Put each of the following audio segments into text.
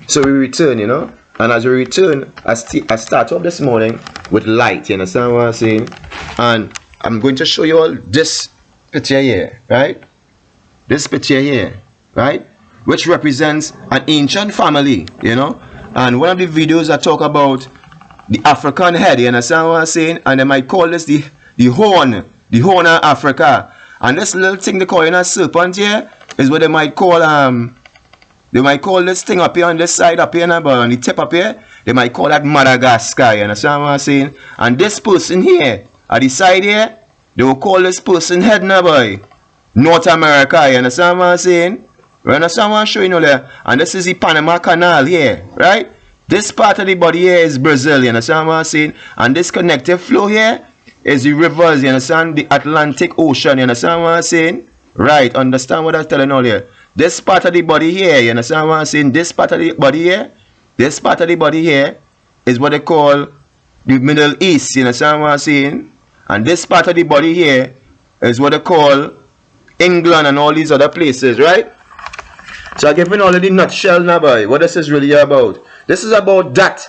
So we return, you know. And as we return, I start off this morning with light. You understand what I'm saying? And I'm going to show you all this picture here, right? This picture here, right? Which represents an ancient family, you know. And one of the videos I talk about the African head, you understand what I'm saying? And they might call this the horn of Africa. And this little thing they call a serpent here is what they might call this thing up here on this side up here, but on the tip up here, they might call that Madagascar, you understand what I'm saying? And this person here, at the side here, they will call this person head now, boy, North America, you understand what I'm saying? You understand what I'm showing you there? And this is the Panama Canal here, right? This part of the body here is Brazil, you understand what I'm saying? And this connective flow here is the rivers, you understand? The Atlantic Ocean, you understand what I'm saying? Right, understand what I'm telling you here? This part of the body here, you understand what I'm saying? This part of the body here is what they call the Middle East, you understand what I'm saying? And this part of the body here is what they call England and all these other places, right? So I'm giving all of the nutshell now, boy, what this is really about. This is about that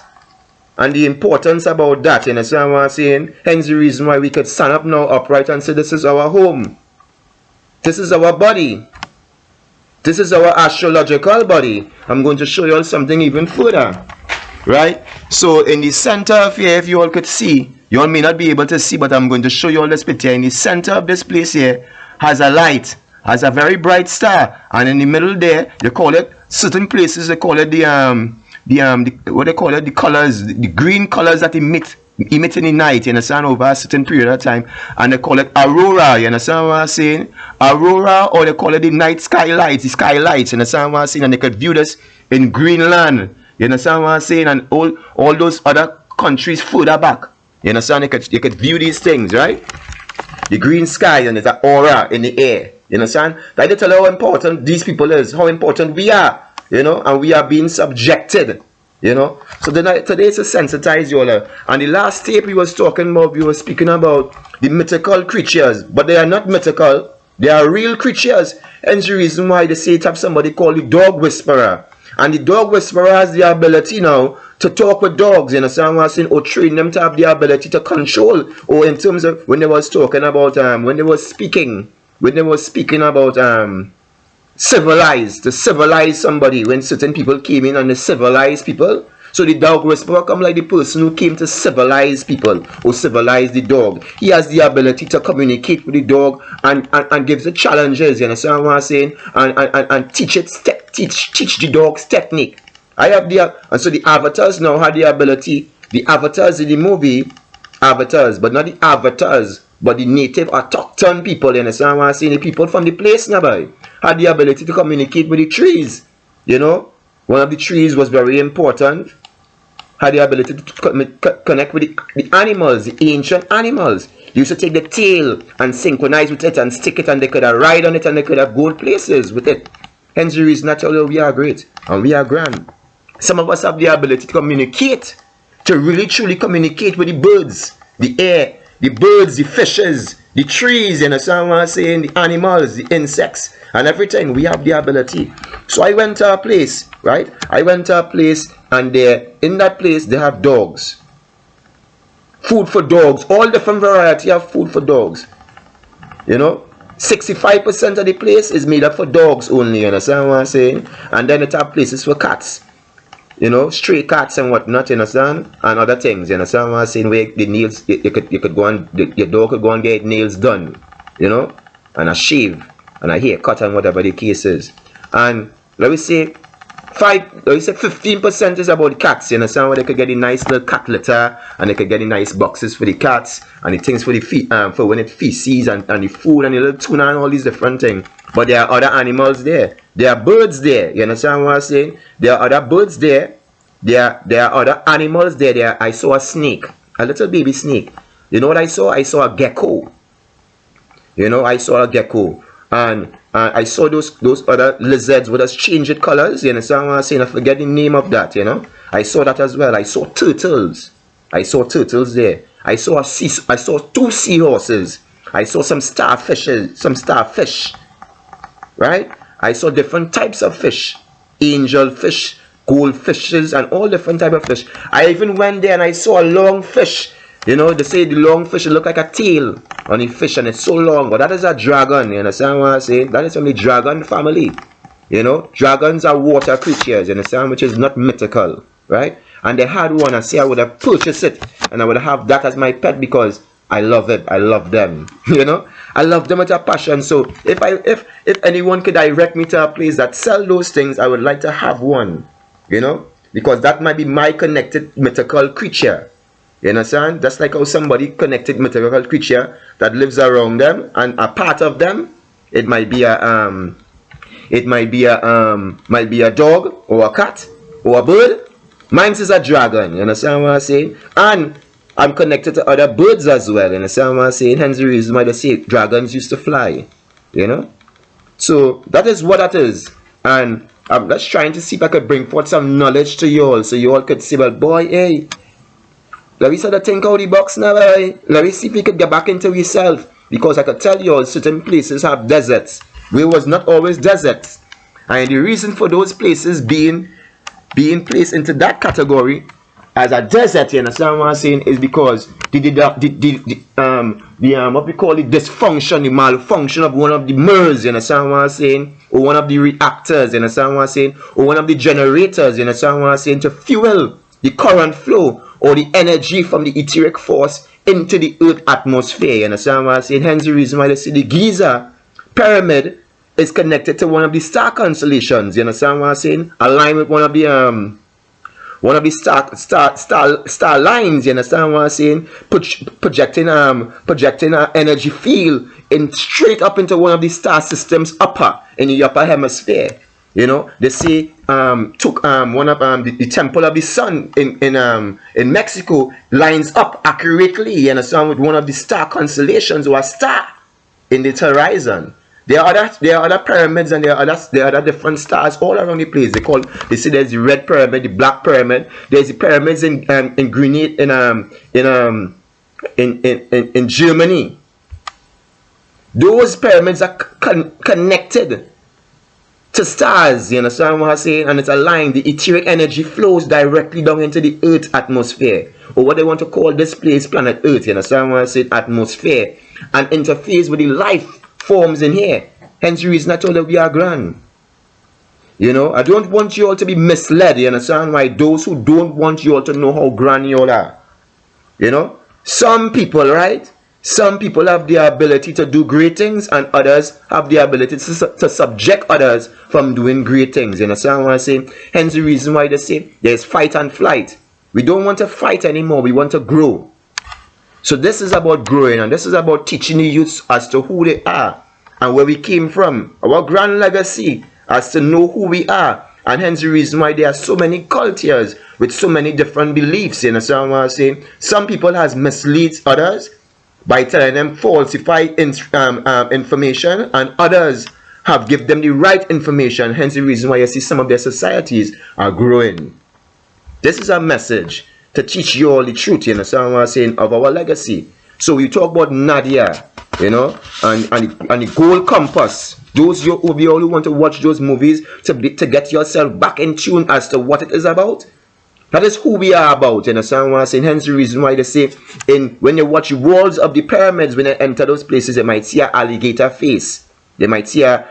and the importance about that, you understand what I'm saying? Hence the reason why we could stand up now upright and say this is our home. This is our body. This is our astrological body. I'm going to show you all something even further. Right? So in the center of here, if you all could see, you all may not be able to see, but I'm going to show you all this picture. In the center of this place here has a light, has a very bright star. And in the middle there, they call it, certain places they call it what they call it, the colors, the green colors that emit in the night, you understand, over a certain period of time, and they call it aurora, you understand what I'm saying? Aurora, or they call it the night skylights, the skylights, you understand what I'm saying? And they could view this in Greenland, you understand what I'm saying? And all those other countries further back, you understand? They could view these things, right? The green sky, and there's an aura in the air, you understand? Like they tell you how important these people is, how important we are, you know, and we are being subjected. You know, so today is to sensitize you all. And the last tape we were speaking about the mythical creatures, but they are not mythical, they are real creatures. Hence the reason why they say to have somebody called the dog whisperer. And the dog whisperer has the ability now to talk with dogs, you understand what I'm saying, or train them to have the ability to control, or in terms of when they was talking about when they was speaking about to civilize somebody, when certain people came in and they civilized people. So the dog whisperer come like the person who came to civilize people or civilize the dog. He has the ability to communicate with the dog and gives the challenges, you understand what I'm saying, and teach the dog's technique. And so the avatars now have the ability, the avatars in the movie, avatars, but not the avatars, but the native autochthon people, you understand what I'm saying? The people from the place nearby had the ability to communicate with the trees. You know, one of the trees was very important. Had the ability to connect with the animals, the ancient animals. They used to take the tail and synchronize with it and stick it, and they could have ride on it and they could have go places with it. Hence the reason I tell you we are great and we are grand. Some of us have the ability to communicate, to really truly communicate with the birds, the air, the birds, the fishes, the trees, you understand what I'm saying, the animals, the insects, and everything. We have the ability. So I went to a place, right? I went to a place, and in that place they have dogs. Food for dogs, all different variety of food for dogs. You know, 65% of the place is made up for dogs only, you understand what I'm saying? And then it have places for cats. You know, stray cats and whatnot, you understand? And other things, you understand what I'm saying? Where the nails, you could go and, your dog could go and get nails done, you know? And a shave, and a haircut, and whatever the case is. And let me say 15% is about cats, you understand? Where they could get the nice little cat litter, and they could get the nice boxes for the cats, and the things for the for when it feces, and the food, and the little tuna, and all these different things. But there are other animals there. There are birds there. You understand what I'm saying? There are other birds there. There are other animals there. I saw a snake, a little baby snake. You know what I saw? I saw a gecko. You know, I saw a gecko. And I saw those other lizards with us changed colors. You understand what I'm saying? I forget the name of that, you know. I saw that as well. I saw turtles. I saw turtles there. I saw two seahorses. I saw some starfish. Right? I saw different types of fish. Angel fish, goldfishes and all different type of fish. I even went there and I saw a long fish. You know, they say the long fish look like a tail on the fish and it's so long, but that is a dragon. You understand what I'm saying? That is from the dragon family. You know, dragons are water creatures, you understand, which is not mythical, right? And they had one, I say I would have purchased it and I would have that as my pet because I love it. I love them. You know, I love them with a passion. So if anyone could direct me to a place that sell those things, I would like to have one. You know, because that might be my connected mythical creature. You understand? Just like how somebody connected mythical creature that lives around them and a part of them, it might be a dog or a cat or a bird. Mine is a dragon. You understand what I'm saying? And I'm connected to other birds as well. You understand what I'm saying? Hence the reason why they say dragons used to fly. You know? So that is what that is. And I'm just trying to see if I could bring forth some knowledge to you all, so you all could say, well, boy, hey, let me sort of think out the box now, boy. Let me see if we could get back into yourself. Because I could tell you all, certain places have deserts. Where was not always deserts. And the reason for those places being placed into that category as a desert, you understand what I'm saying, is because what we call it, dysfunction, the malfunction of one of the MERS, you understand what I'm saying, or one of the reactors, you understand what I'm saying, or one of the generators, you understand what I'm saying, to fuel the current flow or the energy from the etheric force into the earth atmosphere, you understand what I'm saying. Hence the reason why they say the Giza pyramid is connected to one of the star constellations, you understand what I'm saying, aligned with one of the star lines, you understand what I'm saying, projecting energy field in straight up into one of the star systems in the upper hemisphere. You know, they say took one of the temple of the sun in Mexico lines up accurately, you understand, with one of the star constellations or a star in the horizon. There are other pyramids and there are other different stars all around the place. They say there's the red pyramid, the black pyramid. There's the pyramids in Grenade in Germany. Those pyramids are connected to stars, you understand what I'm saying? And it's aligned. The etheric energy flows directly down into the Earth atmosphere, or what they want to call this place, planet Earth, you understand what I'm saying? Atmosphere, and interface with the life forms in here. Hence the reason I told you we are grand. You know, I don't want you all to be misled, you understand? Why those who don't want you all to know how grand you all are. You know, some people, right? Some people have the ability to do great things, and others have the ability to subject others from doing great things. You understand what I'm saying? Hence the reason why they say there's fight and flight. We don't want to fight anymore. We want to grow. So this is about growing, and this is about teaching the youths as to who they are and where we came from. Our grand legacy as to know who we are. And hence the reason why there are so many cultures with so many different beliefs. You understand what I'm saying? Some people has misled others by telling them falsified information, and others have given them the right information. Hence the reason why you see some of their societies are growing. This is a message to teach you all the truth, you understand what I'm saying, of our legacy. So we talk about Nadia, you know, and the gold compass. Those you who want to watch those movies to get yourself back in tune as to what it is about. That is who we are about, you understand what I'm saying? Hence the reason why they say when you watch the walls of the pyramids, when you enter those places, you might see an alligator face. You might see a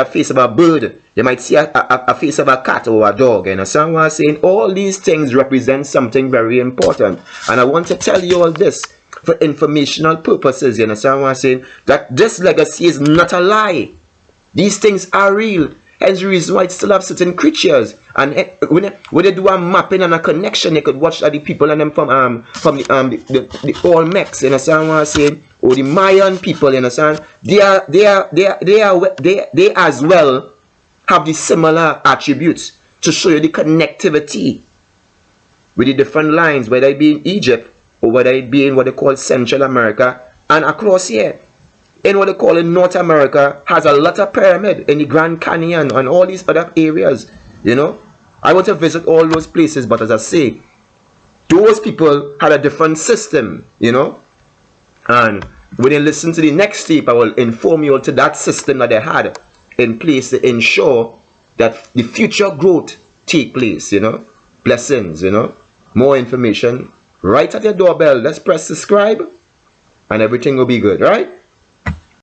face of a bird. You might see a face of a cat or a dog. You understand what I'm saying? All these things represent something very important. And I want to tell you all this for informational purposes. You understand what I'm saying? That this legacy is not a lie. These things are real. Hence the reason why it still have certain creatures. And when they do a mapping and a connection, they could watch the people and them from the Olmecs, you understand what I'm saying? Or the Mayan people, you understand? They as well have the similar attributes to show you the connectivity with the different lines, whether it be in Egypt or whether it be in what they call Central America and across here. In what they call in North America, has a lot of pyramid in the Grand Canyon and all these other areas, you know. I want to visit all those places, but as I say, those people had a different system, you know. And when you listen to the next tape, I will inform you to that system that they had in place to ensure that the future growth take place, you know. Blessings, you know. More information right at your doorbell. Let's press subscribe and everything will be good, right?